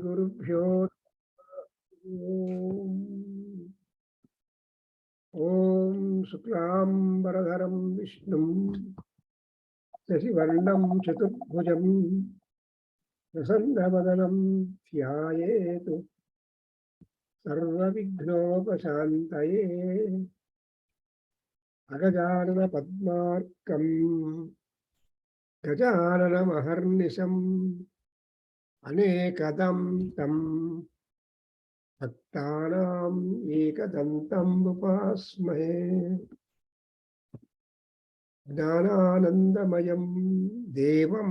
गुरुभ्यो ॐ शुक्लाम्बरधरं विष्णुं शशिवर्णं चतुर्भुजं प्रसन्नवदनं ध्यायेत् सर्वविघ्नोपशान्तये अगजाननपद्मार्कं गजाननमहर्निशम् अनेकदं तं भक्तानाम् एकदन्तम् उपास्महे ज्ञानानन्दमयं देवं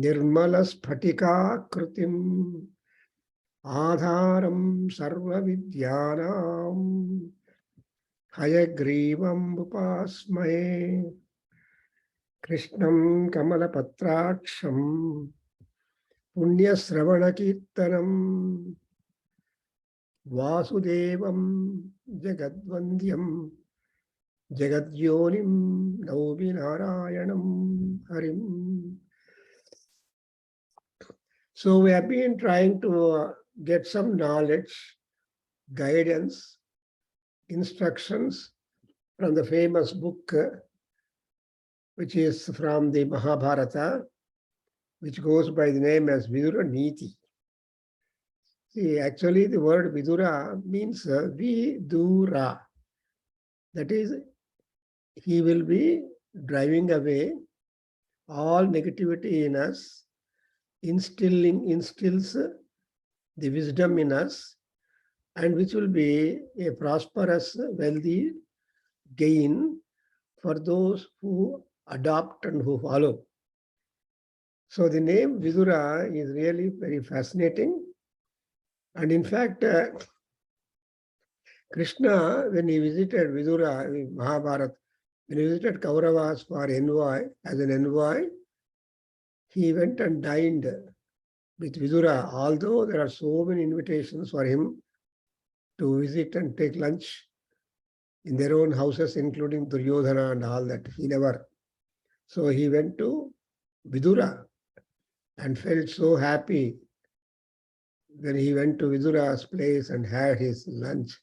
निर्मलस्फटिकाकृतिम् आधारं सर्वविद्यानां हयग्रीवम् उपास्महे कृष्णं कमलपत्राक्षं पुण्यश्रवणकीर्तनम् वासुदेवं जगद्वन्द्यं जगद्योनिं नौमि नारायणं हरिं. So we have been trying to get some knowledge, guidance, instructions from the famous book, which is from the Mahabharata, which goes by the name as Vidura Neeti. See, actually the word Vidura means Vidura. That is, he will be driving away all negativity in us, instills the wisdom in us, and which will be a prosperous, wealthy gain for those who adopt and who follow. So the name Vidura is really very fascinating. And in fact, Krishna, when he visited Vidura in Mahabharata, when he visited Kauravas for envoy, as an envoy, he went and dined with Vidura, although there are so many invitations for him to visit and take lunch in their own houses, including Duryodhana and all that. He never. So he went to Vidura and felt so happy when he went to Vidura's place and had his lunch.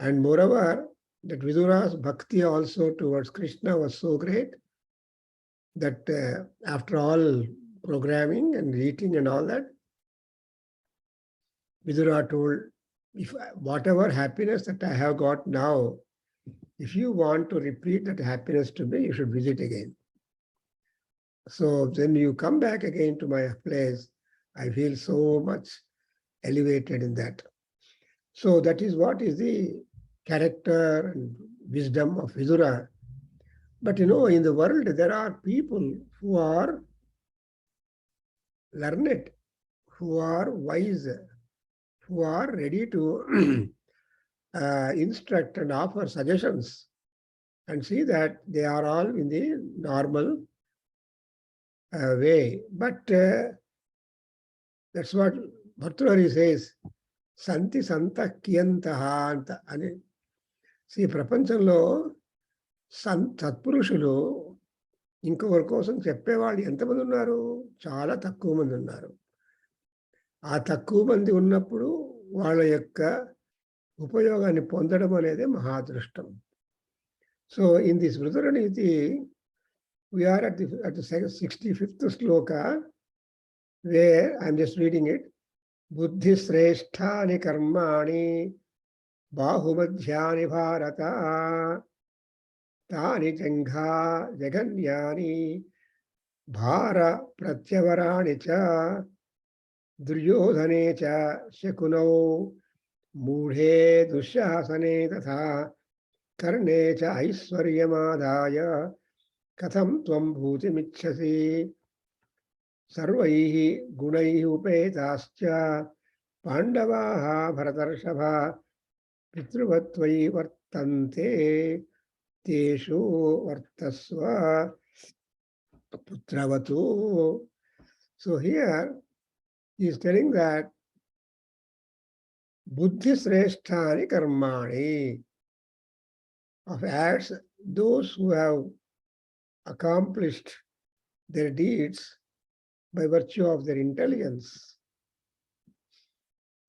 And moreover, that Vidura's bhakti also towards Krishna was so great that after all programming and eating and all that, Vidura told, if whatever happiness that I have got now, if you want to repeat that happiness to me, you should visit again. So then you come back again to my place, I feel so much elevated in that. So that is what is the character and wisdom of Vidura. But in the world, there are people who are learned, who are wise, who are ready to instruct and offer suggestions, and see that they are all in the normal way. But that's what Bhartrihari says, Santi Santa Kiyantaha anta ani. See, ప్రపంచంలో సత్పురుషులు ఇంకొకరి కోసం చెప్పేవాళ్ళు ఎంతమంది ఉన్నారు? చాలా తక్కువ మంది ఉన్నారు. ఆ తక్కువ మంది ఉన్నప్పుడు వాళ్ళ యొక్క ఉపయోగాన్ని పొందడం అనేది మహాదృష్టం. So in this Vidura Neeti, we are at the 65th sloka, where I'm just reading it. Buddhi sresthani karmani bahumadhyani bharata tani jangha jaganyani bhara pratyavarani cha duryodhane cha shakunau मूढ़े दुःशासने तथा कर्णे च ऐश्वर्यमादाय कथं त्वं भूतिमिच्छसि सर्वैः गुणैः उपेताश्च पाण्डवाः भरतर्षभ पितृवत्वयि वर्तन्ते तेषु वर्तस्व पुत्रवतु. So here he is telling that Buddhi sresthani karmani, of acts, those who have accomplished their deeds by virtue of their intelligence.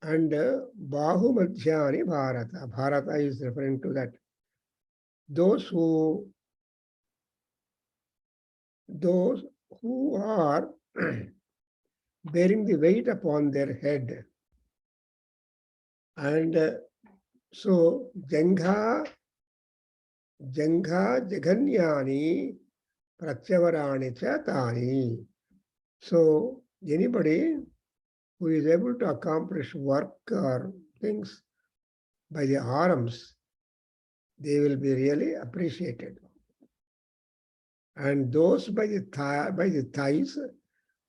And Bahumadhyani Bharata. Bharata is referring to that. Those who are bearing the weight upon their head. And so Jangha Jaganyani Pratyavarani Chatani. So anybody who is able to accomplish work or things by the arms, they will be really appreciated. And those by the thighs,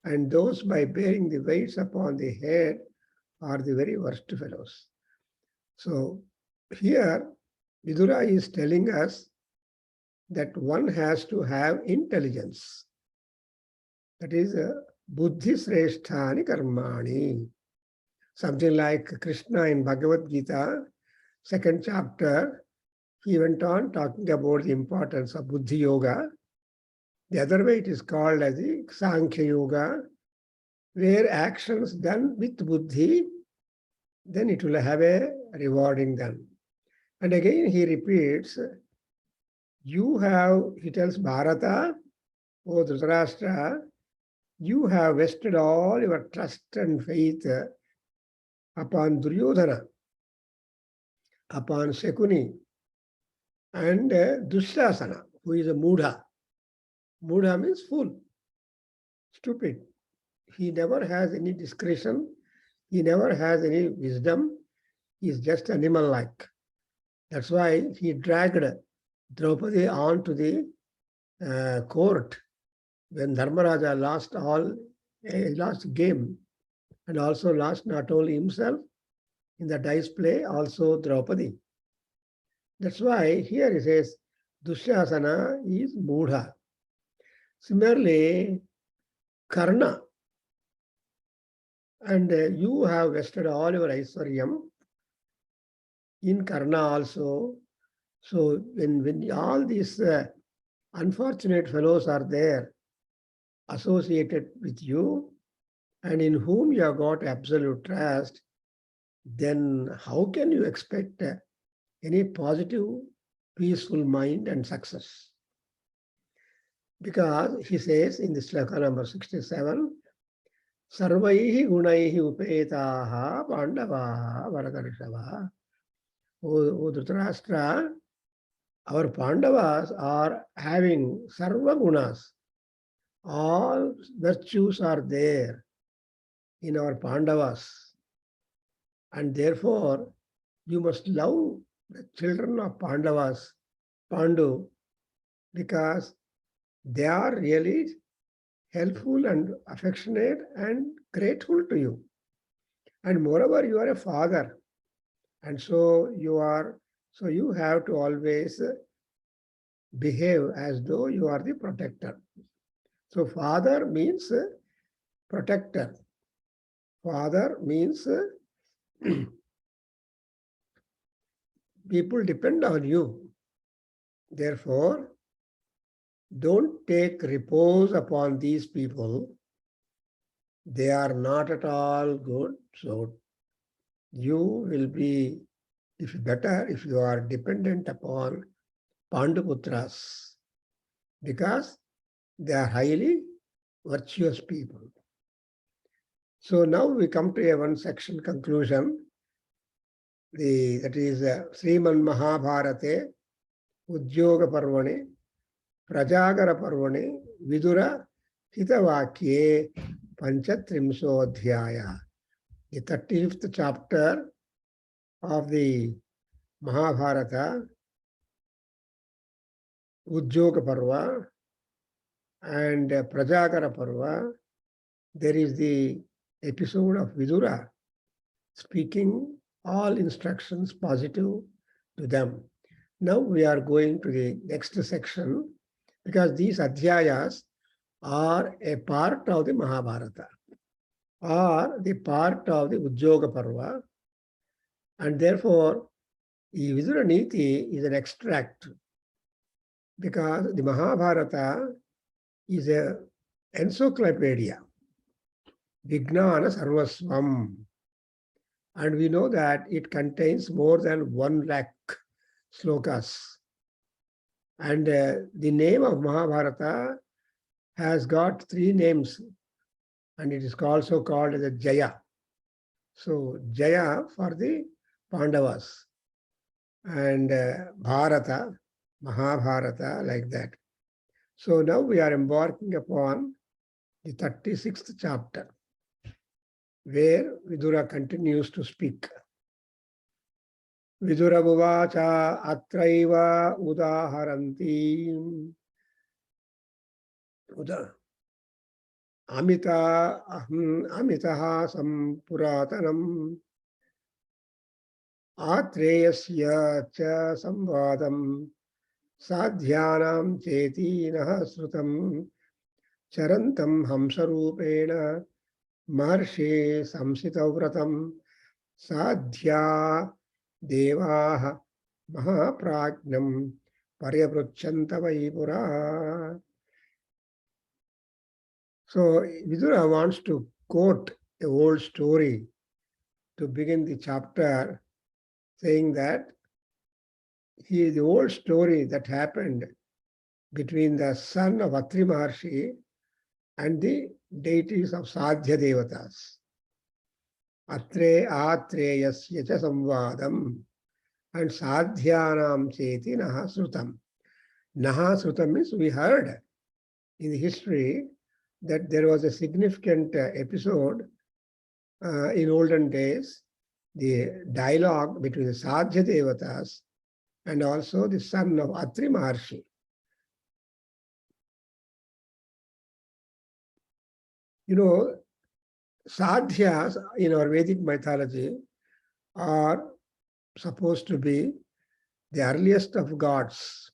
and those by bearing the weights upon the head are the very worst fellows. So here, Vidura is telling us that one has to have intelligence. That is buddhi sresthani karmani. Something like Krishna in Bhagavad Gita, 2nd chapter, he went on talking about the importance of buddhi yoga. The other way it is called as the Sankhya Yoga, where actions done with buddhi, then it will have a rewarding them. And again he repeats, he tells Bharata, O Dhritarashtra, you have vested all your trust and faith upon Duryodhana, upon Shakuni, and Dushasana, who is a Mudha. Mudha means fool, stupid. He never has any discretion. He never has any wisdom. He is just animal-like. That's why he dragged Draupadi on to the court when Dharmaraja lost game, and also lost not only himself in the dice play, also Draupadi. That's why here he says Dushasana is Mudha. Similarly, Karna, and you have vested all your Aiswaryam in Karna also. So when all these unfortunate fellows are there associated with you and in whom you have got absolute trust, then how can you expect any positive, peaceful mind and success? Because he says in the sloka number 67, Sarvaihi gunaihi upetaha pandavaha varakarsava. O Dhritarashtra, our Pandavas are having sarva gunas. All virtues are there in our Pandavas. And therefore, you must love the children of Pandavas, Pandu, because they are really helpful and affectionate and grateful to you. And moreover, you are a father. And so you have to always behave as though you are the protector. So father means protector. Father means people depend on you. Therefore, don't take repose upon these people. They are not at all good. So you will be better if you are dependent upon Panduputras, because they are highly virtuous people. So now we come to a one section conclusion. That is Sriman Mahabharate, Udyoga Parvane, Prabhakargaru Parvane, Vidura Hitavakye, Panchatrimso Adhyaya. The 35th chapter of the Mahabharata, Udyoga Parva and Prabhakargaru Parva, there is the episode of Vidura speaking all instructions positive to them. Now we are going to the next section, because these adhyayas are a part of the Mahabharata, are the part of the Udyoga Parva, and therefore the Vidura Neeti is an extract, because the Mahabharata is an encyclopedia. Vijnana Sarvasvam. And we know that it contains more than 1 lakh slokas. And the name of Mahabharata has got 3 names, and it is also called as a Jaya. So Jaya for the Pandavas, and Bharata, Mahabharata, like that. So now we are embarking upon the 36th chapter, where Vidura continues to speak. Vidura Buvacha Atraiva Udaharanti Amitaha Sampuratanam Atreyasya cha Samvadam Sadhyanam Chetinah Srutam Charantam Hamsarupena Maharshe Samsitavratam Sadhya Devaha Mahapragnam Paryapruchanta Vaipura. So Vidura wants to quote a old story to begin the chapter, saying that the old story that happened between the son of Atri Maharshi and the deities of Sadhya Devatas. Atre Atreyasya cha Samvadam and Sadhyanam Cheti Naha Srutam. Naha Srutam means we heard in the history that there was a significant episode in olden days, the dialogue between the Sadhya Devatas and also the son of Atri Maharshi. You know, Sadhyas in our Vedic mythology are supposed to be the earliest of gods,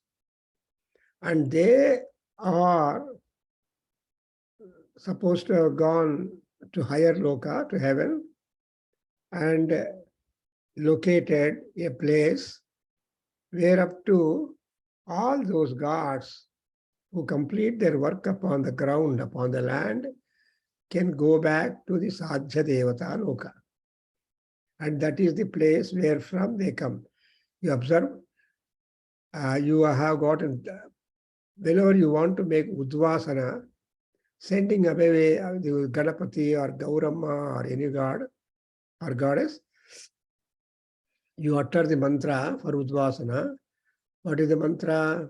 and they are supposed to have gone to higher loka, to heaven, and located a place where up to all those gods who complete their work upon the ground, upon the land, can go back to the Sadhya Devata Loka. And that is the place where from they come. You observe, you have gotten, whenever you want to make Udvasana, sending away the Ganapati or Gauramma or any god or goddess, you utter the mantra for Udvasana. What is the mantra?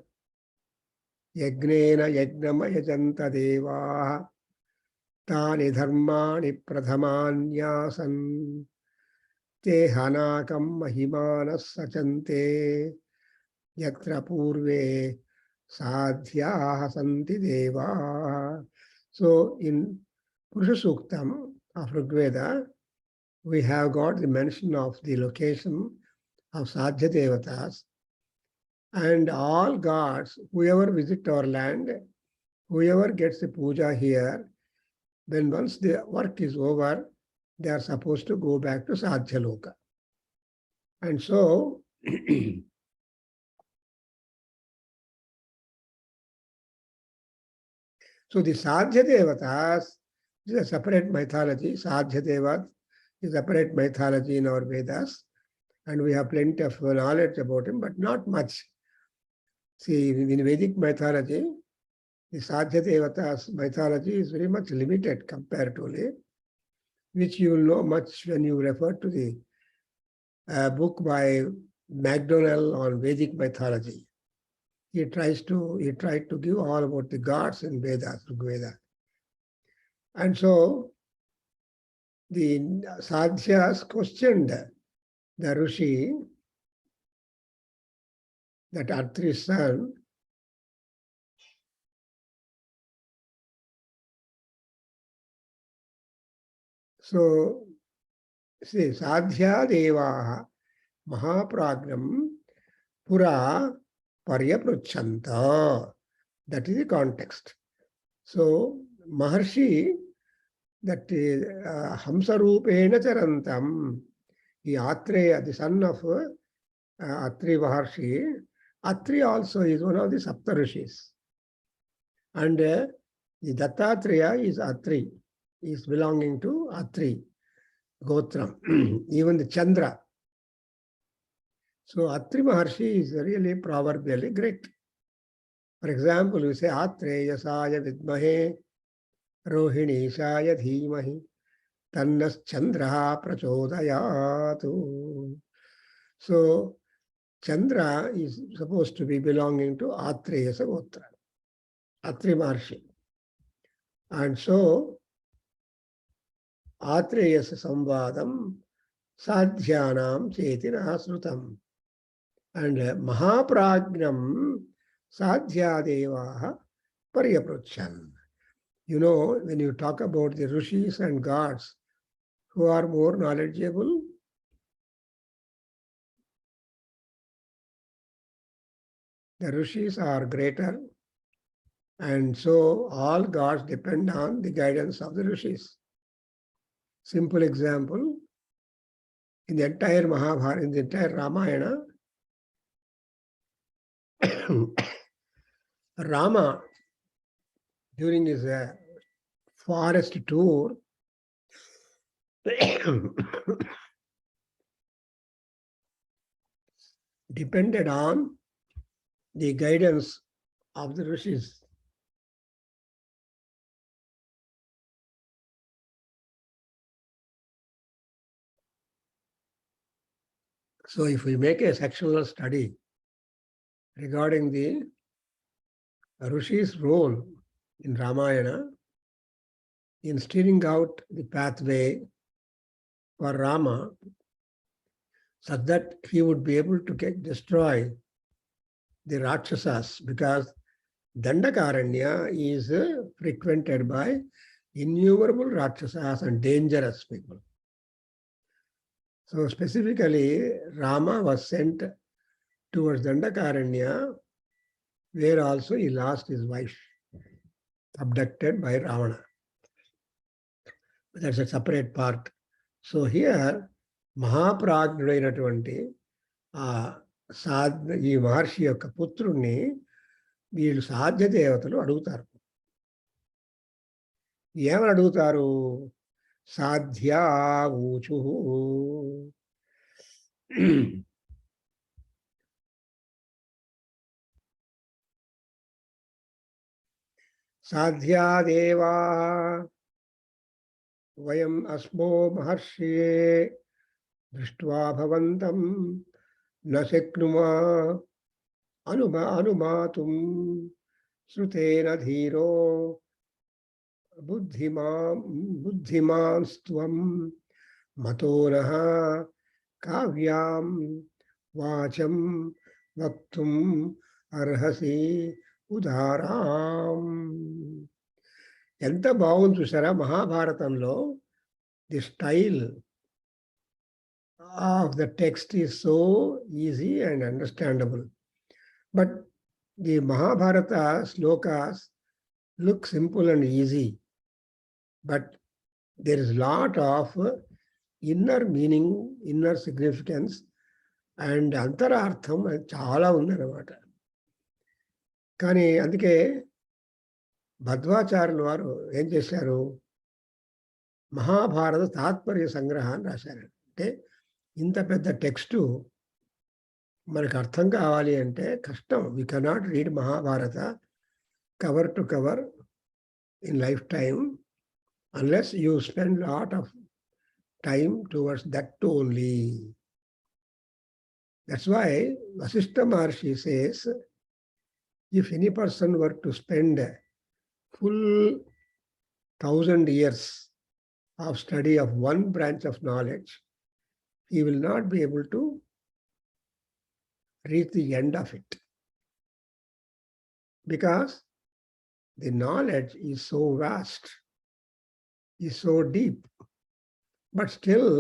Yagnena yagnama yajanta devaha tani dharmani pradhamanyasan te hanakam mahimanas sachante yatra purve sadhyaha santi deva. So in Purusha Suktam of Rigveda, we have got the mention of the location of Sadhya Devatas, and all gods, whoever visit our land, whoever gets the puja here, then once the work is over, they are supposed to go back to Sadhya Loka. And so, so the Sadhya Devatas is a separate mythology. Sadhya Devat is a separate mythology in our Vedas, and we have plenty of knowledge about him, but not much. See, in Vedic mythology, the Sadhya Devatas mythology is very much limited comparatively, which you will know much when you refer to the book by MacDonald on Vedic mythology. He tried to give all about the gods in Vedas, Rigveda. And so the Sadhyas questioned the Rishi, that Atri's son, so see, Sadhya Devaha Mahapragnam Pura Paryapruchanta. That is the context. So Maharshi, that is Hamsarupena Charantam, the Atreya, the son of Atri Maharshi. Atri also is one of the Saptarishis. And the Dattatreya is Atri. is belonging to Atri Gotram, even the Chandra. So Atri Maharshi is really proverbially great. For example, we say Atreyasaya Vidmahe Rohinishaya Dhimahi Tannas Chandraha Prachodayatu. So Chandra is supposed to be belonging to Atreyasa Gotra, Atri Maharshi. And so Atreyasa Samvadam Sadhyanam Chetina Srutam. And Mahapragnam Sadhyadevaha Paryaprachan. You know, when you talk about the rishis and gods who are more knowledgeable, the rishis are greater, and so all gods depend on the guidance of the rishis. Simple example, in the entire Mahabharata, in the entire Ramayana, Rama, during his forest tour, depended on the guidance of the rishis. So if we make a sectional study regarding the Rishi's role in Ramayana in steering out the pathway for Rama, such that he would be able to destroy the Rakshasas, because Dandakaranya is frequented by innumerable Rakshasas and dangerous people. So specifically, Rama was sent towards Dandakaranya, where also he lost his wife, abducted by Ravana. That's a separate part. So here, మహాప్రాజ్ఞుడైనటువంటి ఈ మహర్షి యొక్క పుత్రుణ్ణి వీళ్ళు సాధ్య దేవతలు అడుగుతారు. ఏమని అడుగుతారు? సాధ్యా ఊచు. సాధ్యాదేవా వయం అస్మో మహర్షియే దృష్ట్వా భవంతం న శక్నుమా అనుమాతుం శ్రుతేన ధీరో బుద్ధిమాన్స్త్వం మతోనః కావ్యాం వాచం వక్తుం అర్హసి ఉదారాం. ఎంత బాగుంది చూసారా మహాభారతంలో. The style of the text is so easy and understandable. But the Mahabharata slokas look simple and easy. But there is a lot of inner meaning, inner significance, and అంతరార్థం చాలా ఉందన్నమాట. కానీ అందుకే భద్వాచార్యుల వారు ఏం చేశారు? మహాభారత తాత్పర్య సంగ్రహాన్ని రాశారు. అంటే ఇంత పెద్ద టెక్స్టు మనకు అర్థం కావాలి అంటే కష్టం. We cannot read Mahabharata cover to cover in life time unless you spend lot of time towards that only. That's why Vashishtha Maharshi says, if any person were to spend full 1,000 years of study of one branch of knowledge, he will not be able to reach the end of it, because the knowledge is so vast, is so deep. But still,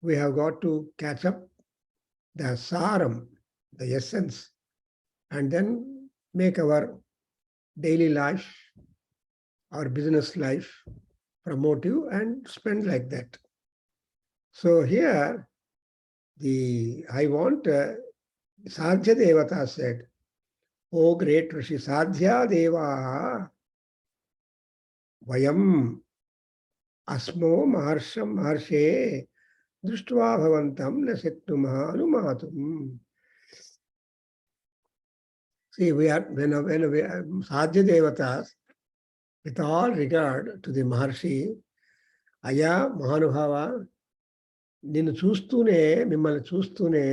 we have got to catch up the saram, the essence, and then make our daily life, our business life promotive and spend like that. So here, I want Sadhya Devata said, "O great Rishi, Sadhya Deva Vayam Asmo maharsham maharshe drishtva bhavantam na shaknumah anumatum. See, we are when we sadhya devatas, with all regard to the Maharshi, Aya Mahanubhava, నిన్ను చూస్తూనే మిమ్మల్ని చూస్తూనే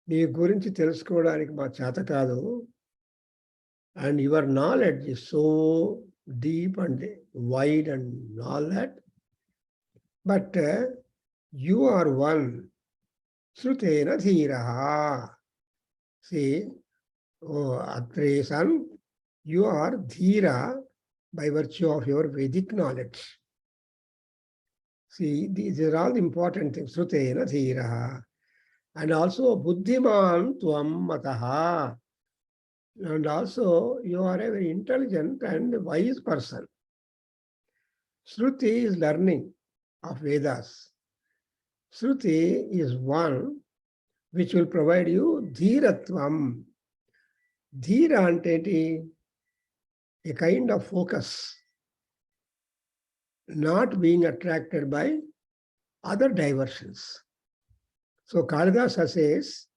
నీ గురించి తెలుసుకోవడానికి మా చేత కాదు. And your knowledge is so deep and wide and all that. But you are one. Srutena dhiraha. See, oh Atreya son, you are dhira by virtue of your Vedic knowledge. See, these are all important things. Srutena dhiraha. And also buddhiman tvam mataha. And also you are a very intelligent and wise person. Shruti is learning of Vedas. Shruti is one which will provide you dhiratvam. Dhira ante a kind of focus, not being attracted by other diversions. So Kalidasa says,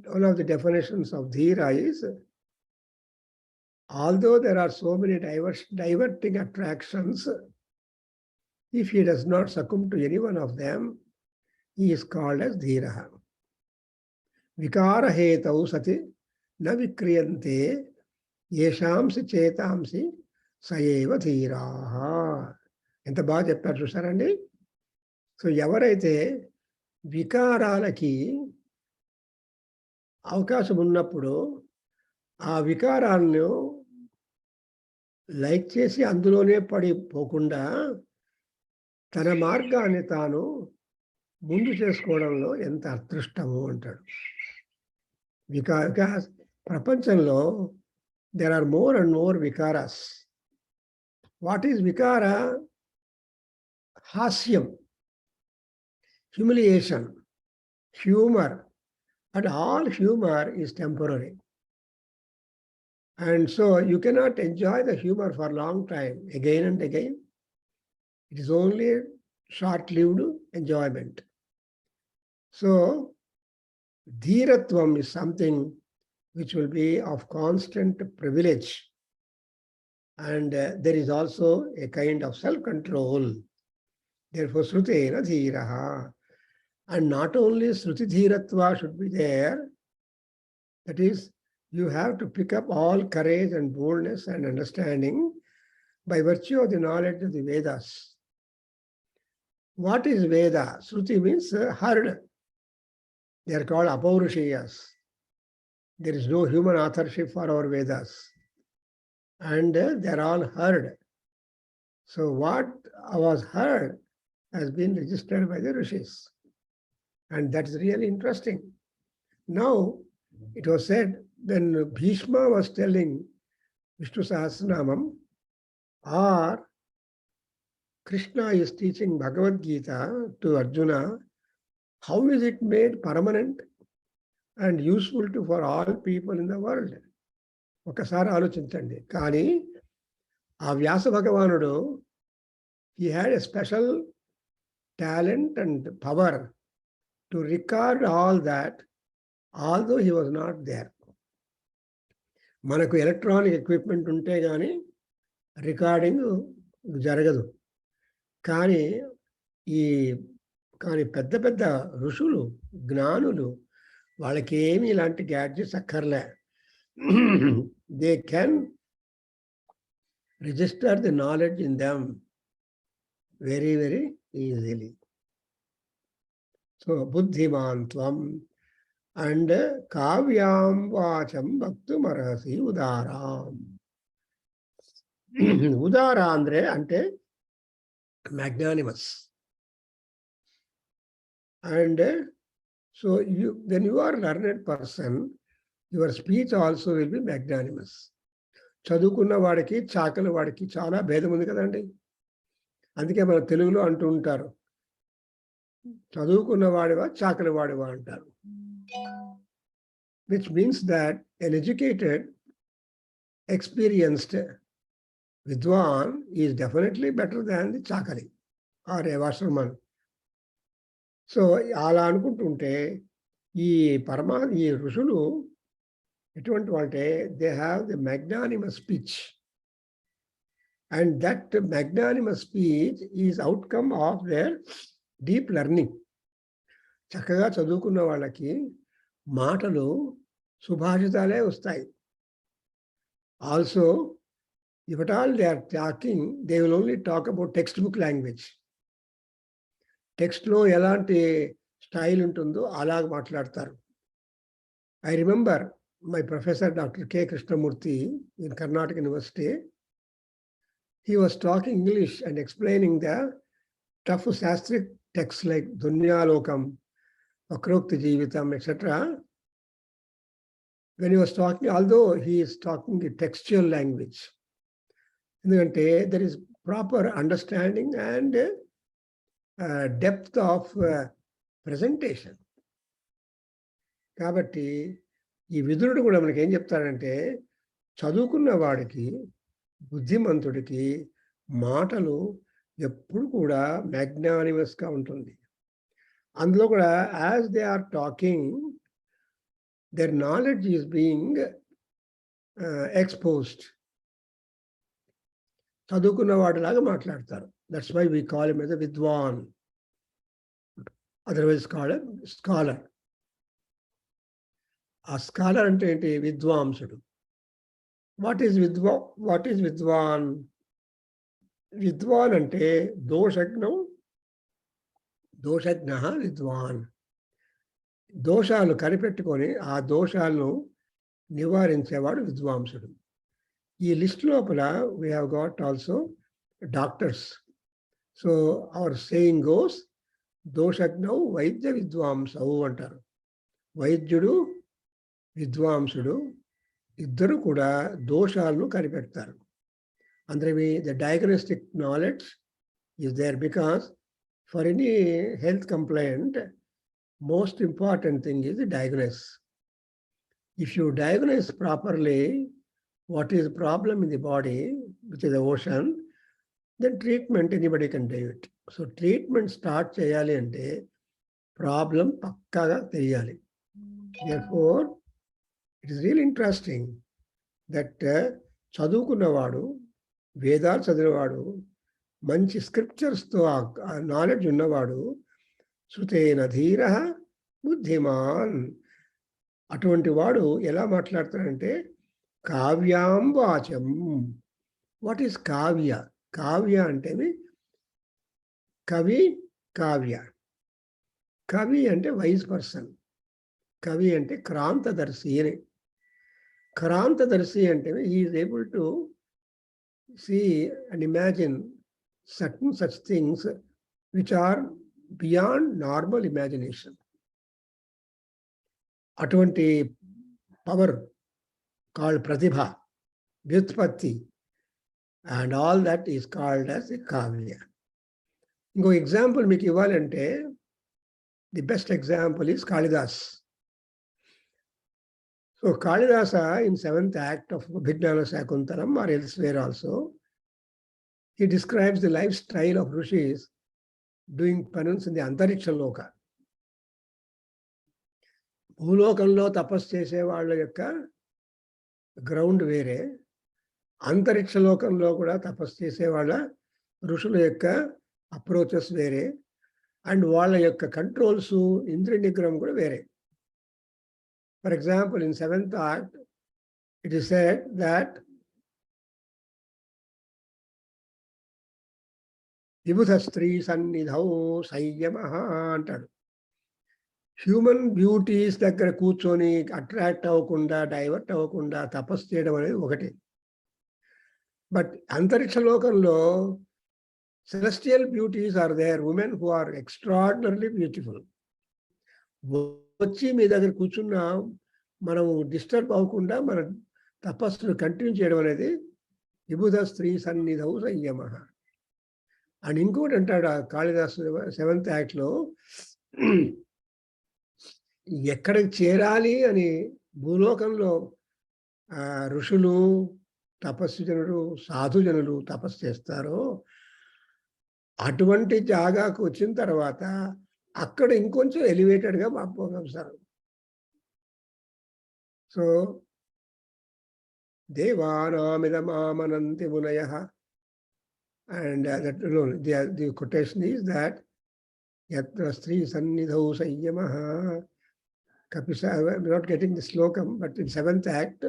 one of the definitions of dhira is, although there are so many diverting attractions, if he does not succumb to any one of them, he is called as dhira. Vikara hetau sati na vikriyante yeshamsi chetamsi sayeva dhiraha. ఎంత బాగా చెప్పారు చూసారండి. So ఎవరైతే వికారాలకి అవకాశం ఉన్నప్పుడు ఆ వికారాలను like చేసి అందులోనే పడిపోకుండా తన మార్గాన్ని తాను ముందు చేసుకోవడంలో ఎంత అదృష్టము అంటాడు. ప్రపంచంలో there are more and more vikaras. What is vikara? Hasyam, humiliation, humor. And all humor is temporary. And so you cannot enjoy the humor for a long time, again and again. It is only short-lived enjoyment. So, dhiratvam is something which will be of constant privilege. And there is also a kind of self-control. Therefore, srutena dhiraha. And not only Shruti Dhiratva should be there, that is, you have to pick up all courage and boldness and understanding by virtue of the knowledge of the Vedas. What is Veda? Shruti means heard. They are called Apaurushyas. There is no human authorship for our Vedas. And they are all heard. So what was heard has been registered by the Rishis. And that is really interesting. Now, it was said when Bhishma was telling Vishnu Sahasranamam, or Krishna is teaching Bhagavad Gita to Arjuna, how is it made permanent and useful for all people in the world? ఒకసారి ఆలోచించండి. కానీ ఆ వ్యాస భగవానుడు, he had a special talent and power to record all that, although he was not there. మనకు electronic equipment ఉంటే కానీ recording జరగదు. కానీ పెద్ద పెద్ద ఋషులు, జ్ఞానులు, వాళ్ళకి ఏమి ఇలాంటి గ్యాడ్జెట్స్ అక్కర్లే. They can register the knowledge in them very very easily. So, buddhiman tvam, and kavyam vacham bhaktumarasi udaram. Udara andre ante magnanimous. And so when you are a learned person, your speech also will be magnanimous. చదువుకున్న వాడికి చాకలి వాడికి చాలా భేదం ఉంది కదండి. అందుకే మన తెలుగులో అంటూ ఉంటారు, చదువుకున్న వాడివా చాకలి వాడివా అంటారు. Which means that an educated, experienced Vidwan is definitely better than the Chakari or a washerman. So అలా అనుకుంటుంటే ఈ ఈ ఋషులు ఎటువంటి అంటే they have the magnanimous speech. And that magnanimous speech is outcome of their deep learning. చక్కగా చదువుకున్న వాళ్ళకి మాటలు సుభాషితాలే వస్తాయి. Also if at all they are talking, they will only talk about text book language. టెక్స్ట్లో ఎలాంటి స్టైల్ ఉంటుందో అలాగ మాట్లాడతారు. I remember my professor doctor K Krishnamurthy in Karnataka university. He was talking English and explaining the tough Sanskrit texts like Dunyalokam, Akrokta Jeevitam, etc. When he was talking, although he is talking the textual language, there is proper understanding and depth of presentation. కాబట్టి ఈ విదురుడు కూడా మనకి ఏం చెప్తాడంటే, చదువుకున్న వాడికి, బుద్ధిమంతుడికి మాటలు ఎప్పుడు కూడా మ్యాగ్నానిమస్గా ఉంటుంది. అందులో కూడా as they are talking, their knowledge is being exposed. చదువుకున్న వాడిలాగా మాట్లాడతారు. That's why we call him as a vidwan, otherwise called scholar. ఆ స్కాలర్ అంటే ఏంటి? విద్వాంసుడు. వాట్ ఈజ్ విద్వాన్? విద్వాన్ అంటే దోషజ్ఞ విద్వాన్. దోషాలు కనిపెట్టుకొని ఆ దోషాలను నివారించేవాడు విద్వాంసుడు. ఈ లిస్ట్ లోపల we have got also doctors. So our saying goes, దోషజ్ఞౌ వైద్య విద్వాంసౌ అంటారు. వైద్యుడు, విద్వాంసుడు ఇద్దరు కూడా దోషాలను కనిపెడతారు. అందరివి the diagnostic knowledge is there, because for any health complaint most important thing is the diagnosis. If you diagnose properly what is the problem in the body, which is the ocean, then treatment anybody can do it. So treatment start cheyali ante problem pakkaga teliyali. Therefore it is really interesting that chaduvukunnavadu, Vedalu chadinavadu, manchi scriptures tho knowledge unnavadu సుతేన ధీర బుద్ధిమాన్. అటువంటి వాడు ఎలా మాట్లాడతాడంటే కావ్యాం వాచం. What is kavya? కావ్య అంటే కవి, కావ్య. కవి అంటే వైజ్ పర్సన్. కవి అంటే క్రాంతదర్శి అని. క్రాంతదర్శి అంటే is able to see and imagine certain such things which are beyond normal imagination. అటువంటి power called pratibha, vyutpatti, and all that is called as a kavya. ఇంకో ఎగ్జాంపుల్ మీకు ఇవ్వాలంటే, the best example is Kalidas. So Kalidasa in 7th act of Abhignana Shakuntalam or elsewhere also, he describes the lifestyle of rishis doing penance in the antariksha loka. భూలోకంలో తపస్సు చేసే వాళ్ళ యొక్క ground వేరే, అంతరిక్ష లోకంలో కూడా తపస్సు చేసే వాళ్ళ ఋషుల యొక్క అప్రోచెస్ వేరే, అండ్ వాళ్ళ యొక్క కంట్రోల్స్, ఇంద్రియ నిగ్రహం కూడా వేరే. For example in 7th act it is said that విబుధ స్త్రీ సన్నిధౌ సంయమ అంటాడు. హ్యూమన్ బ్యూటీస్ దగ్గర కూర్చొని అట్రాక్ట్ అవ్వకుండా, డైవర్ట్ అవ్వకుండా తపస్సు చేయడం అనేది ఒకటి. బట్ అంతరిక్ష లోకంలో celestial beauties are there, women who are extraordinarily beautiful. వచ్చి మీ దగ్గర కూర్చున్నా మనం డిస్టర్బ్ అవ్వకుండా మన తపస్సును కంటిన్యూ చేయడం అనేది విబుధ స్త్రీ సన్నిధౌ సంయమ. అండ్ ఇంకోటి అంటాడు కాళిదాసు 7th Actలో, ఎక్కడికి చేరాలి అని భూలోకంలో ఋషులు, తపస్సు జనులు సాధు జనులు తపస్సు చేస్తారో అటువంటి జాగాకు వచ్చిన తర్వాత అక్కడ ఇంకొంచెం ఎలివేటెడ్గా పంపుతారు. సో దేవానామిదమామనంతి మునయః, and the quotation is that yatra stri sannidhau sayyamaha kapisa. I'm not getting the slokam, but in 7th act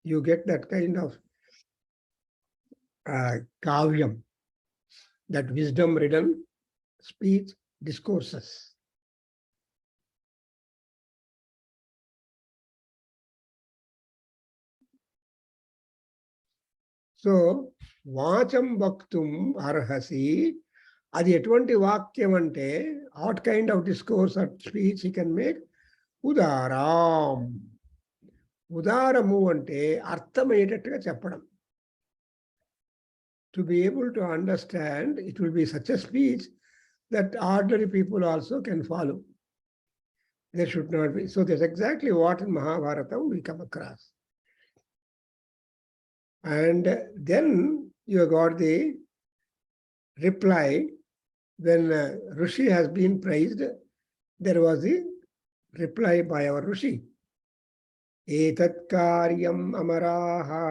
you get that kind of kavyam, that wisdom ridden speech discourses. So వాచం వక్తుం అర్హసి, అది ఎటువంటి వాక్యం అంటే what kind of discourse or speech he can make? ఉదారాం. ఉదారము అంటే అర్థమయ్యేటట్టుగా చెప్పడం. To be able to understand, it will be such a speech that ordinary people also can follow. There should not be. So that's exactly what in Mahabharata we come across. And then you got the reply when Rishi has been praised. There was the reply by our Rishi. Etat karyam amaraha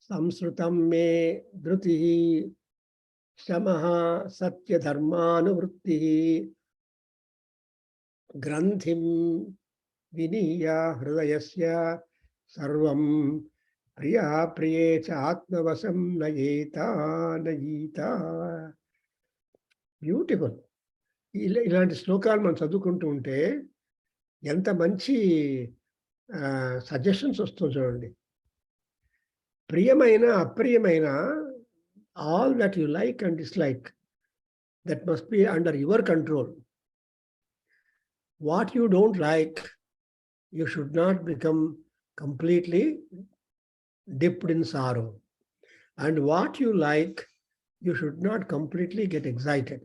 samsrutam me dhrutihi శమః సత్యధర్మానువృత్తిః గ్రంథిం వినీయ హృదయస్య సర్వం ప్రియా ప్రియే చ ఆత్మవశం నయేత నయీత. Beautiful. ఇలాంటి శ్లోకాలు మనం చదువుకుంటూ ఉంటే ఎంత మంచి suggestions వస్తుంది చూడండి. ప్రియమైన అప్రియమైన, all that you like and dislike, that must be under your control. What you don't like, you should not become completely dipped in sorrow. And what you like, you should not completely get excited.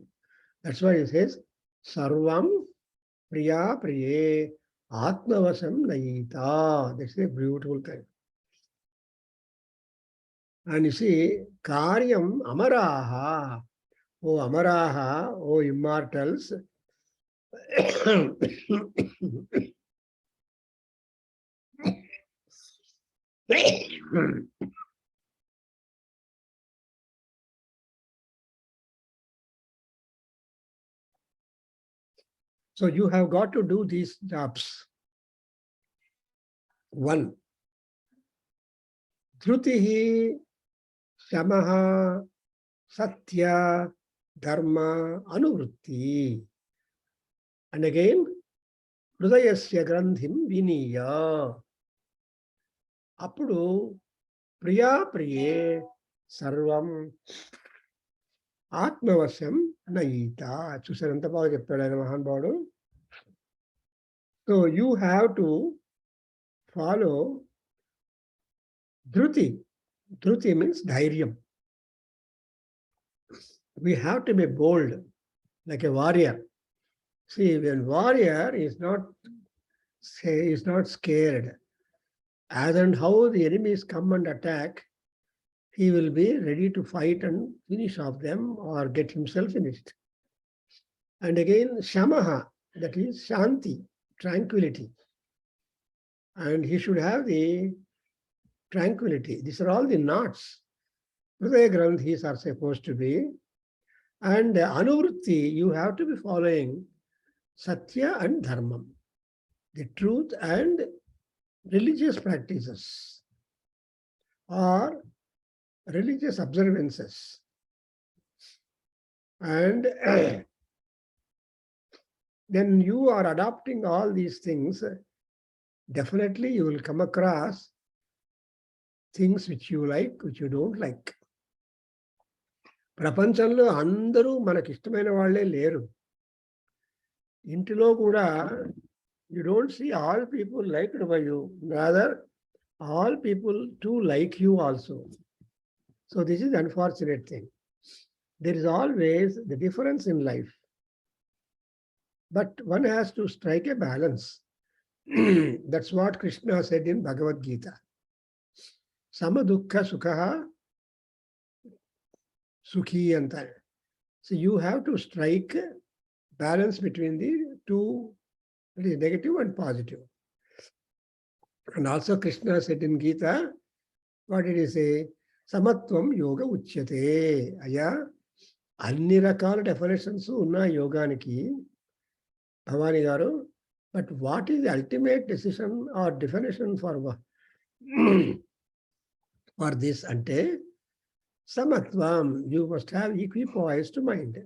That's why it says, Sarvam Priya Priye Atmavasam Nayita. That's a beautiful thing. And you see, Karyam Amaraha, oh Amaraha, oh immortals, so you have got to do these jobs. One, Dhrutihi శమః సత్య ధర్మ అనువృత్తి. And again హృదయస్య గ్రంథిం వినీయ. అప్పుడు ప్రియా ప్రియే సర్వం ఆత్మవశం నయీత. చూసారు ఎంత బాగా చెప్పాడు ఆయన మహానుభావుడు. So you have to follow ధృతి. Dhruti means dhairyam. We have to be bold, like a warrior. See, when warrior is not scared, as and how the enemies come and attack, he will be ready to fight and finish off them or get himself finished. And again, shamaha, that is shanti, tranquility. And he should have the tranquility. These are all the knots. Hridaya Granthis are supposed to be. And Anuvritti, you have to be following Satya and Dharmam, the truth and religious practices or religious observances. And then you are adopting all these things, definitely you will come across things which you like, which you don't like. ప్రపంచంలో అందరూ మనకి ఇష్టమైన వాళ్ళే లేరు. ఇంటిలో కూడా you don't see all people liked by you. Rather, all people too like you also. So this is the unfortunate thing. there is always the difference in life. But one has to strike a balance. That's what Krishna said in Bhagavad Gita. Sama dukkha sukha sukhi anta. So you have to strike balance between the two, that is negative and positive. And also Krishna said in Gita, what did he say? Samatvam yoga uchyate. Aya, అన్ని రకాల definitions ఉన్నాయి యోగానికి Bhavani garu. But what is the ultimate decision or definition for this అంటే సమత్వం. You must have equipoised mind.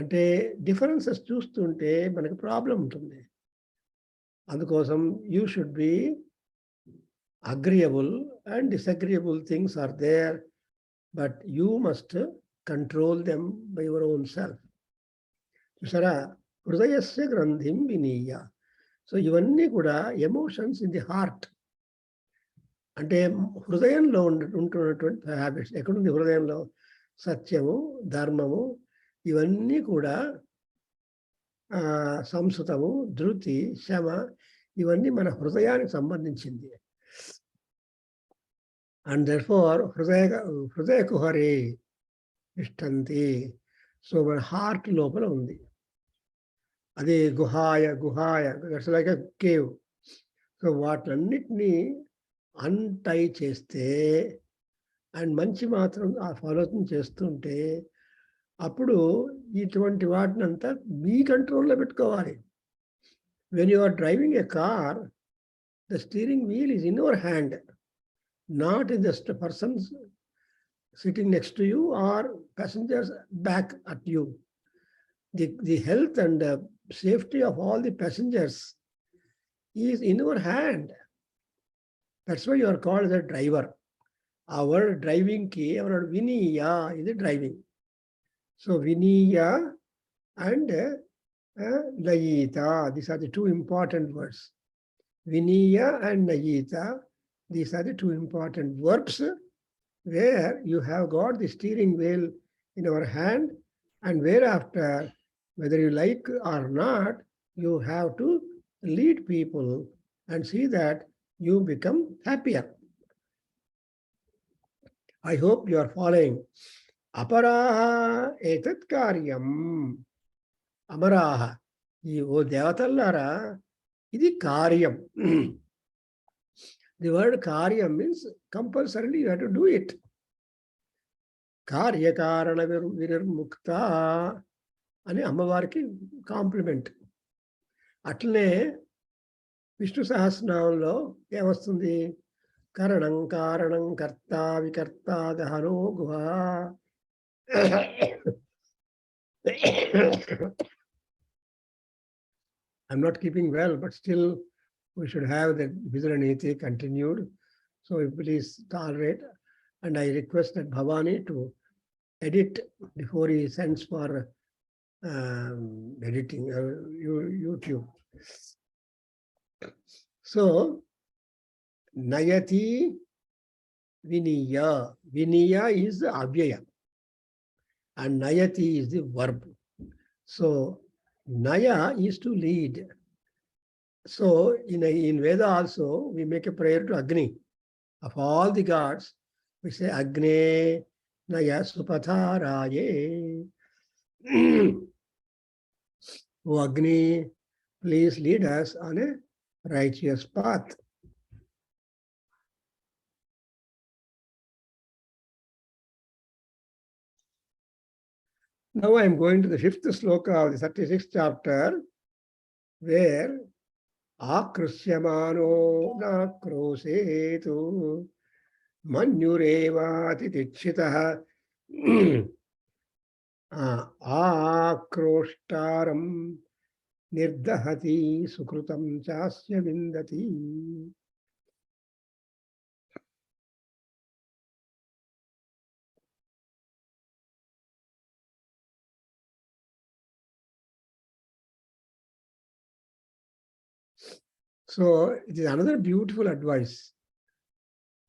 అంటే differences చూస్తుంటే మనకు problem ఉంటుంది. అందుకోసం you should be agreeable and disagreeable things are there, but you must control them by your own self. చూసారా, హృదయస్య గ్రంథిం వినీయ. So ఇవన్నీ కూడా ఎమోషన్స్ ఇన్ ది హార్ట్. అంటే హృదయంలో ఉంటున్నటువంటి హ్యాబిట్స్. ఎక్కడుంది హృదయంలో? సత్యము, ధర్మము, ఇవన్నీ కూడా సంస్కృతము, ధృతి, శమ, ఇవన్నీ మన హృదయానికి సంబంధించింది. And therefore, హృదయ కుహరే ఇష్టంతి. సో మన హార్ట్ లోపల ఉంది. అది గుహాయ that's like a cave. So వాటన్నిటినీ అన్టై చేస్తే అండ్ మంచి మాత్రం ఆ ఆలోచన చేస్తుంటే అప్పుడు ఇటువంటి వాటిని అంతా మీ కంట్రోల్లో పెట్టుకోవాలి. When you are driving a car, the steering wheel is in your hand, not in the persons sitting next to you or passengers back at you. The health and safety of all the passengers is in your hand. That's why you are called as a driver. Our driving key, our viniya is the driving. So viniya and layita, these are the two important words. Viniya and layita, these are the two important verbs where you have got the steering wheel in your hand, and whereafter, whether you like or not, you have to lead people and see that you become happier. I hope you are following. Aparaha etat karyam. Amaraha. O devatallara, idi karyam. The word karya means compulsorily you have to do it. Karya karana virirmukta అని అమ్మవారికి complement. అట్లనే విష్ణు సహస్రనామంలో ఏమొస్తుంది? కరణం కారణం కర్త వికర్త దహనో గుహ. I'm not keeping well, but still we should have the Vidura Neeti continued. So please tolerate. And I request that Bhavani to edit before he sends for editing YouTube. So, Nayati Viniya. Viniya is the Adhyayana. And Nayati is the verb. So, Naya is to lead. So in Veda also, we make a prayer to Agni. Of all the gods, we say Agne Naya Supatharaye. O Agni, please lead us on a righteous path. Now I am going to the 5th sloka of the 36th chapter, where ఆకృష్యమానో నాక్రోశేతు మన్యురేవాతి దీక్షితః ఆక్రోష్టారం నిర్దహతి సుకృతం చాస్య విందతి. So it is another beautiful advice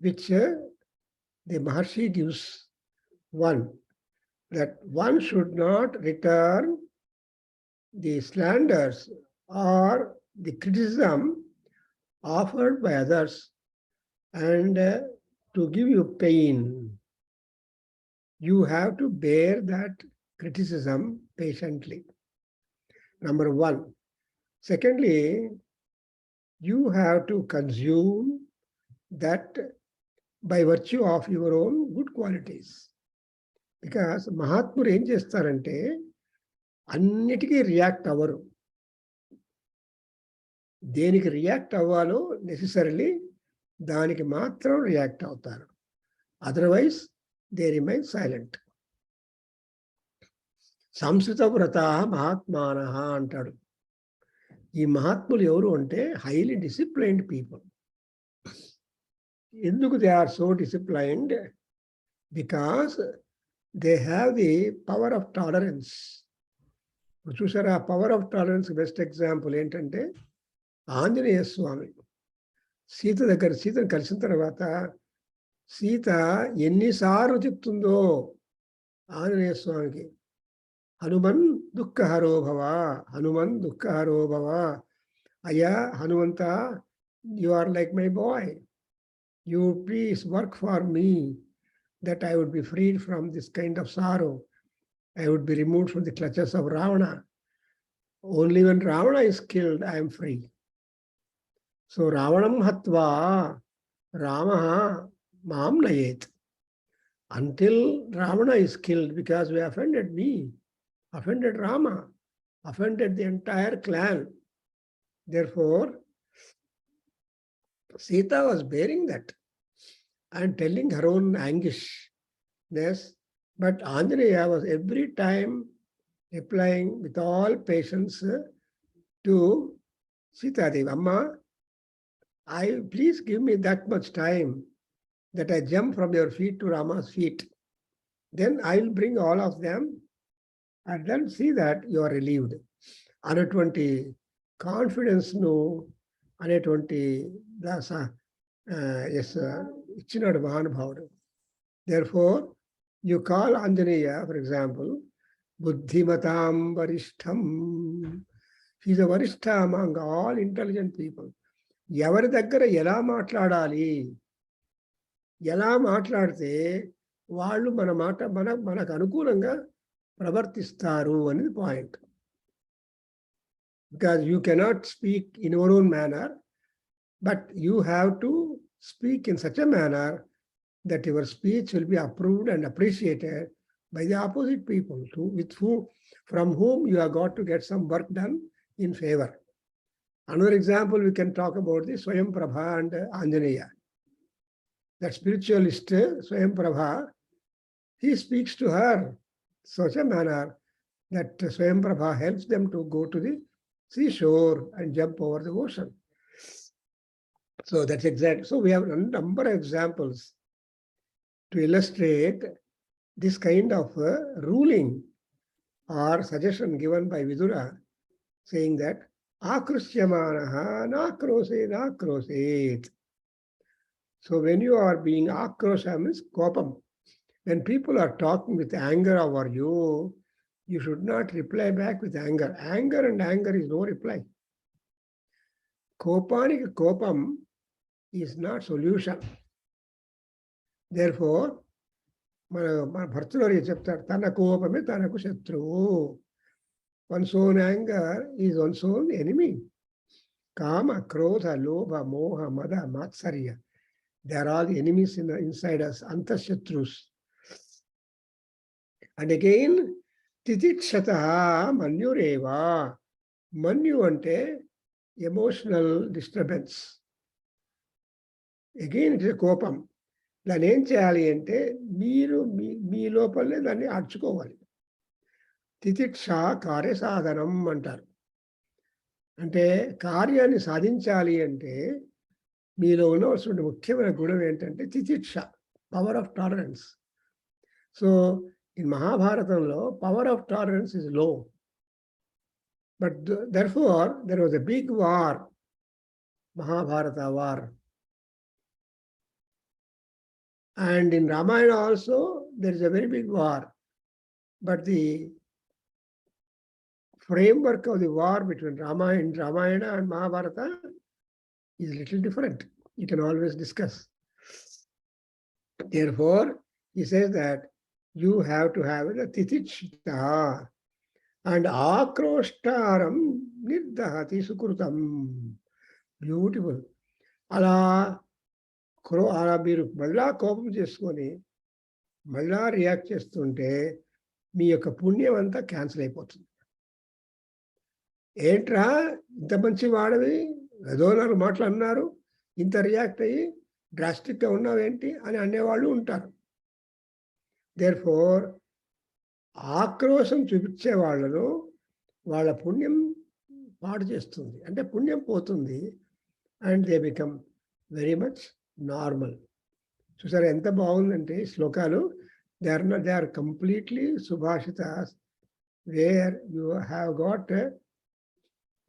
which the Maharshi gives one. that one should not return the slanders or the criticism offered by others and to give you pain. You have to bear that criticism patiently. Number one. Secondly, you have to consume that by virtue of your own good qualities. Because Mahatmur ఏం చేస్తారంటే అన్నిటికీ react అవ్వరు. దేనికి react అవ్వాలో necessarily దానికి మాత్రం react అవుతారు. Otherwise they remain silent. సంస్కృత వ్రత మహాత్మాన అంటాడు. ఈ మహాత్ములు ఎవరు అంటే హైలీ డిసిప్లైన్డ్ పీపుల్. ఎందుకు they are so disciplined? Because they have the power of tolerance. చూసారా, power of tolerance best example ఏంటంటే ఆంజనేయ స్వామి సీతను కలిసిన తర్వాత సీత ఎన్నిసార్లు చెప్తుందో ఆంజనేయ స్వామికి, హనుమన్ దుఃఖహరో భవ, హనుమన్ దుఃఖహరో భవ, అయ్యా Hanumanta, you are like my boy, you please work for me that I would be freed from this kind of sorrow, I would be removed from the clutches of Ravana. Only when Ravana is killed I am free. So రావణం హత్వా రామః మాం నయేత్. Until Ravana is killed, because we offended me, offended Rama, offended the entire clan. Therefore, Sita was bearing that and telling her own anguish. Yes, but Anjaneya was every time replying with all patience to Sita Devi, Amma, please give me that much time that I jump from your feet to Rama's feet. Then I'll bring all of them and then see that you are relieved. అనేటువంటి కాన్ఫిడెన్స్ను అనేటువంటి ఇచ్చినాడు మహానుభావుడు. Therefore, you call Anjaneya, for example, buddhimatam varishtham. He's a varishta among all intelligent people. ఎవరి దగ్గర ఎలా మాట్లాడాలి, ఎలా మాట్లాడితే వాళ్ళు మనకు అనుకూలంగా ప్రవర్తిస్తారు అనేది point. Because you cannot speak in your own manner, but you have to speak in such a manner that your speech will be approved and appreciated by the opposite people from whom you have got to get some work done in favor. Another example, we can talk about the Swayam Prabha and Anjaneya. That spiritualist, Swayam Prabha, he speaks to her such a manner that Swayam Prabha helps them to go to the seashore and jump over the ocean. So that's exact. So we have a number of examples to illustrate this kind of ruling or suggestion given by Vidura, saying that akrusyamanaha nakroset. So when you are being akrosha means kopam. When people are talking with anger over you, you should not reply back with anger. Anger and anger is no reply. Kopanika kopam is not solution. Therefore, మన భర్తలో చెప్తారు, తన కోపమే తనకు శత్రువు. One's own anger is one's own enemy. Kama, Krodha, Lobha, Moha, Mada, Matsarya. They are all the enemies inside us, Antashatrus. And again, Tititshataha Manyureva. Manyu ante emotional disturbance. Again, it is a kopam. దాన్ని ఏం చేయాలి అంటే మీరు మీ లోపలనే దాన్ని అడ్చుకోవాలి. తితిక్ష కార్యసాధనం అంటారు. అంటే కార్యాన్ని సాధించాలి అంటే మీలో ఉన్నటువంటి ముఖ్యమైన గుణం ఏంటంటే తితిక్ష, power of tolerance. So in మహాభారతంలో power of tolerance is low, but therefore there was a big war, Mahabharata war. And in Ramayana also, there is a very big war. But the framework of the war between Ramayana and Mahabharata is a little different. You can always discuss. Therefore, he says that you have to have a titichita and akroshtaram nirdahati sukrutam. Beautiful. అలా మీరు మళ్ళా కోపం చేసుకొని మళ్ళా react చేస్తుంటే మీ యొక్క పుణ్యం అంతా క్యాన్సిల్ అయిపోతుంది. ఏంట్రా ఇంత మంచి వాడవి, ఏదో నాలుగు మాటలు అన్నారు, ఇంత రియాక్ట్ అయ్యి డ్రాస్టిక్గా ఉన్నావేంటి అని అనేవాళ్ళు ఉంటారు. దేర్ఫోర్ ఆక్రోశం చూపించే వాళ్ళను వాళ్ళ పుణ్యం పాడు చేస్తుంది, అంటే పుణ్యం పోతుంది. And they become very much normal. చూసారా ఎంత బాగుందంటే శ్లోకాలు. They are completely subhashitas where you have got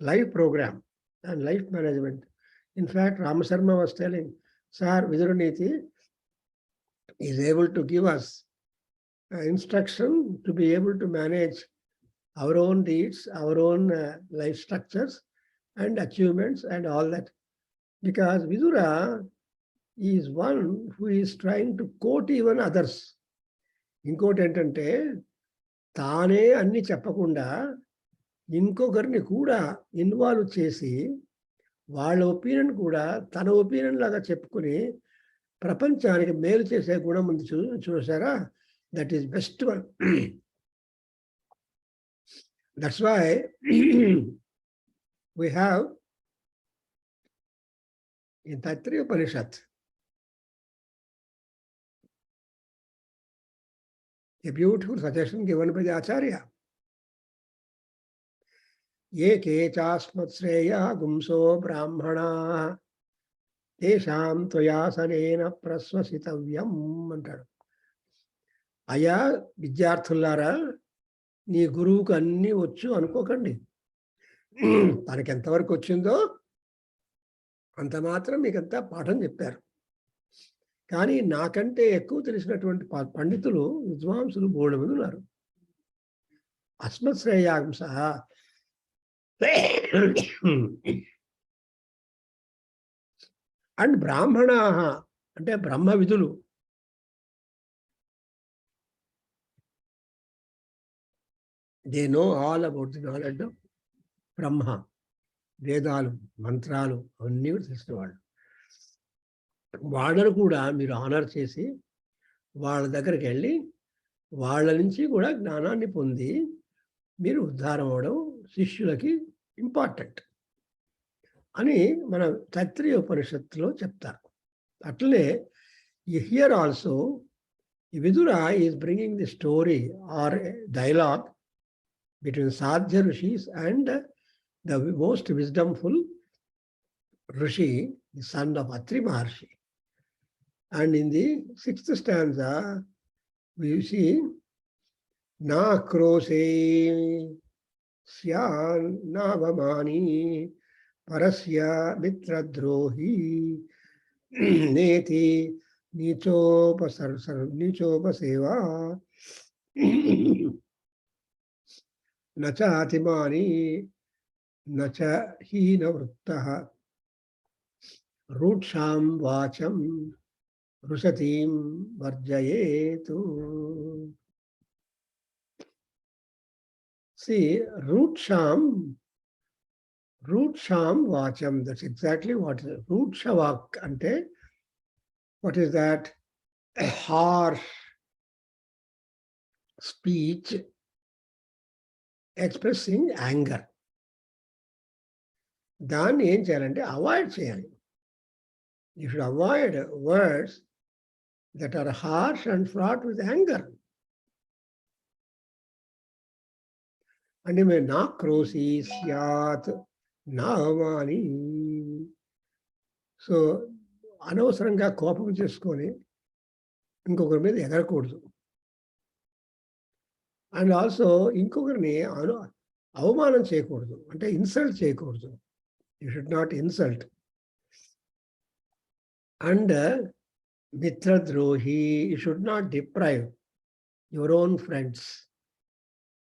life program and life management. In fact, Ramasarma was telling, Sir, Vidura Neeti is able to give us instruction to be able to manage our own deeds, our own life structures and achievements and all that. Because Vidura is one who is trying to quote even others. ఇంకోటి ఏంటంటే తానే అన్ని చెప్పకుండా ఇంకొకరిని కూడా involve చేసి వాళ్ళ opinion కూడా తన ఒపీనియన్ లాగా చెప్పుకుని ప్రపంచానికి మేలు చేసే గుణం ఉంది. చూసారా, that is best one. That's why we have in Taittiriya Upanishad a beautiful suggestion given by the Acharya. ये केचास्मत्श्रेया गुंसो ब्राह्मणा तेषां त्वयासनेन प्रश्वसितव्यम् అంటాడు. అయ్యా విద్యార్థులారా, నీ గురువుకు అన్నీ వచ్చు అనుకోకండి. తనకి ఎంతవరకు వచ్చిందో అంత మాత్రం మీకంతా పాఠం చెప్పారు. కానీ నాకంటే ఎక్కువ తెలిసినటువంటి పండితులు, విద్వాంసులు బోల్డ్ మంది ఉన్నారు. అస్మత్శ్రేయాంస అండ్ బ్రాహ్మణా అంటే బ్రహ్మ విధులు. They know all about the knowledge of Brahma. వేదాలు, మంత్రాలు అవన్నీ కూడా తెలిసిన వాళ్ళు. వాళ్ళను కూడా మీరు ఆనర్ చేసి వాళ్ళ దగ్గరికి వెళ్ళి వాళ్ళ నుంచి కూడా జ్ఞానాన్ని పొంది మీరు ఉద్ధారం అవడం శిష్యులకి ఇంపార్టెంట్ అని మన తైత్తిరీయ ఉపనిషత్తులో చెప్తారు. అట్లనే here also Vidura is bringing the story or dialogue between Sadhya rishis and the most wisdomful rishi, the son of Atri Maharshi. And in the 6th stanza we see నా క్రోశే స్యాన్ నావమాని పరస్య మిత్రద్రోహి నేతి నీచోపసేవా నచ అతిమాని నచ హీనవృత్తః రూక్షాం వాచం రుషతీం వర్జయేతు. See, Rootsham Vacham, that's exactly what is Rootshavak ante. What is that? A harsh speech expressing anger. దాన్ని ఏం చేయాలంటే avoid చేయాలి. You should avoid words that are harsh and fraught with anger. అంటే మేము నా క్రోసి స్యాత్ నా అవమాని. సో అనవసరంగా కోపం చేసుకొని ఇంకొకరి మీద ఎగరకూడదు. అండ్ ఆల్సో ఇంకొకరిని అవమానం చేయకూడదు, అంటే ఇన్సల్ట్ చేయకూడదు. You should not insult. And మిత్రద్రోహి, you should not deprive your own friends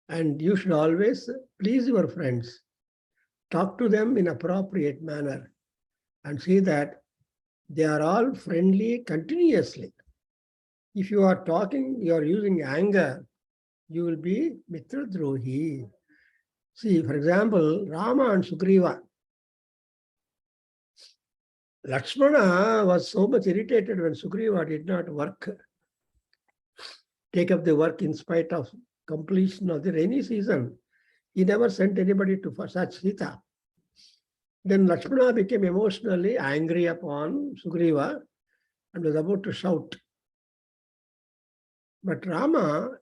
And you should always please your friends. Talk to them in appropriate manner and see that they are all friendly continuously. If you are talking, you are using anger, you will be Mitra Drohi. See, for example, Rama and Sugriva. Lakshmana was so much irritated when Sugriva did not take up the work in spite of completion of the rainy season. He never sent anybody to fetch Sita. Then Lakshmana became emotionally angry upon Sugriva and was about to shout. But Rama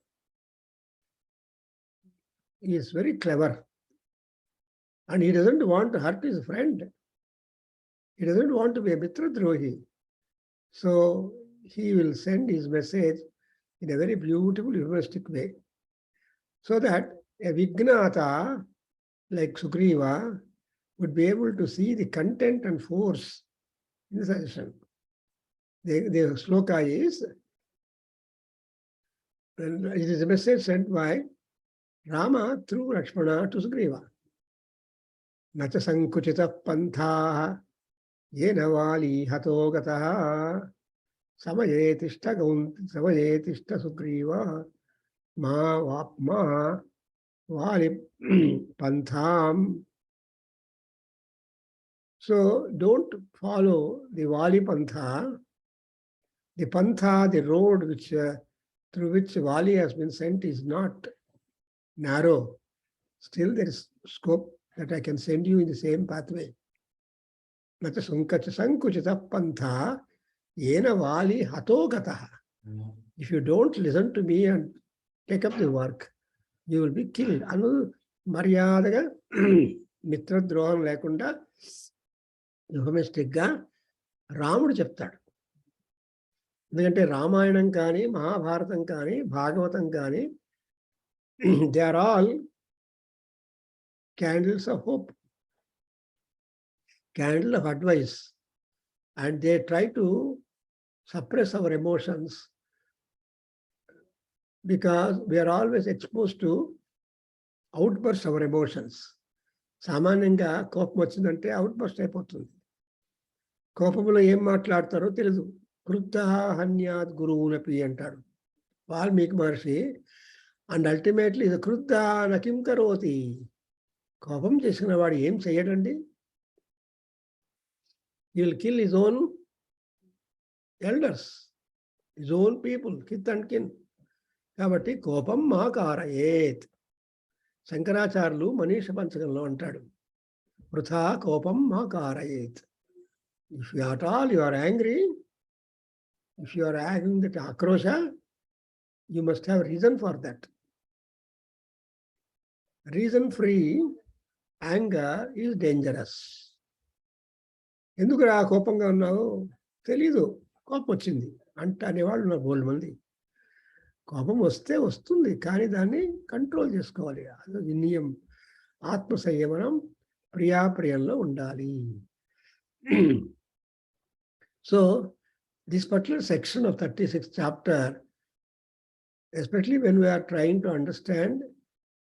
is very clever and he doesn't want to hurt his friend. He doesn't want to be a Mitra Drohi. So he will send his message in a very beautiful, humanistic way. So that a Vignata like Sugriva would be able to see the content and force in the suggestion. The sloka is, it is a message sent by Rama through Lakshmana to Sugriva. Nacha sankuchita pantha yena vali hato gataha samayetishta Sugriva ma vali pantham. So don't follow the Vali Pantha. The Pantha, the road through which Vali has been sent is not narrow. Still there is scope that I can send you in the same pathway. Nacha sankuchita pantha yena Vali hato gataha. If you don't listen to me and take up the work, you will be killed. Anu Maryadaga Mitra Droham lekunda యుగమిస్టిక్గా రాముడు చెప్తాడు. ఎందుకంటే రామాయణం కానీ మహాభారతం కానీ భాగవతం కానీ they are all candles of hope, candle of advice, and they try to suppress our emotions because we are always expose to outburst our emotions. సామాన్యంగా కోపం వచ్చిందంటే అవుట్బర్స్ట్ అయిపోతుంది. కోపంలో ఏం మాట్లాడతారో తెలియదు. క్రుద్ధ హన్యాత్ గురువునపి అంటాడు వాల్మీకి మహర్షి. అండ్ అల్టిమేట్లీ ఇది క్రుద్ధ నకిం కరోతి. కోపం చేసిన వాడు ఏం చెయ్యడండి? He will kill his own elders, his own people, kith and kin. కాబట్టి కోపం మా కారయేత్. శంకరాచార్యులు మనీష పంచకంలో అంటాడు, వృథా కోపం మా కారయేత్. If you at all you are angry, if you are having that akrosha, you must have reason for that. Reason-free anger is dangerous. ఎందుకు కోపంగా ఉన్నావు? తెలీదు, కోపం వచ్చింది అనేవాళ్ళు ఉన్నారు బోల్డ్ మంది. కోపం వస్తే వస్తుంది, కానీ దాన్ని కంట్రోల్ చేసుకోవాలి. అది వినయం, ఆత్మ సంయమనం, ప్రియాప్రియంలో ఉండాలి. So this particular section of 36th chapter, especially when we are trying to understand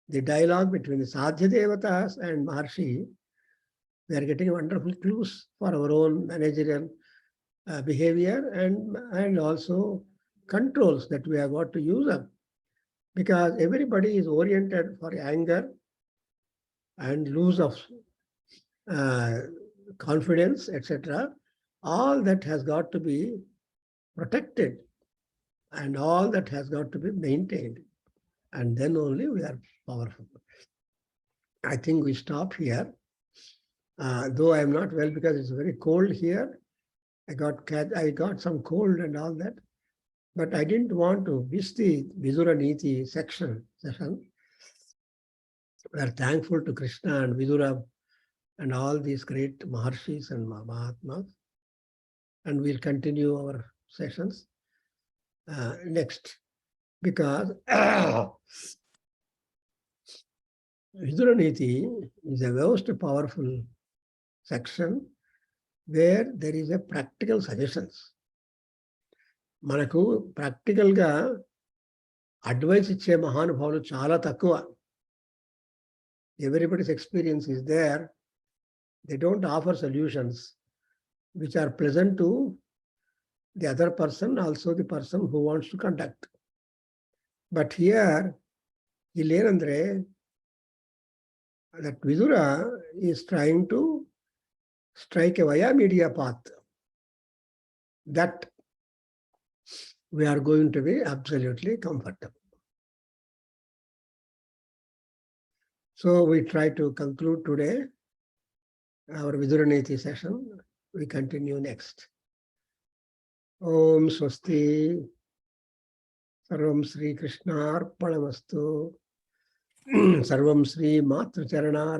the dialogue between the Sadhya Devatas and Maharshi, we are getting wonderful clues for our own managerial behavior and also controls that we have got to use up. Because everybody is oriented for anger and lose of confidence, etc. All that has got to be protected and all that has got to be maintained. And then only we are powerful. I think we stop here. Though I am not well because it's very cold here. I got some cold and all that. But I didn't want to miss the Vidura Neeti session. We are thankful to Krishna and Vidura and all these great Maharshis and Mahatmas. And we'll continue our sessions next. Because Vidura Neeti is a most powerful section where there is a practical suggestions. మనకు ప్రాక్టికల్గా advice ఇచ్చే మహానుభావులు చాలా తక్కువ. everybody's experience is there. They don't offer solutions which are pleasant to the other person, also the person who wants to conduct. But here, Ilenandre, that Vidura is trying to strike a via media path. That we are going to be absolutely comfortable. So we try to conclude today our Vidura Neeti session. We continue next. Om Swasti. Sarvam Sri Krishna Arpanamastu. Sarvam Sri Matru Charana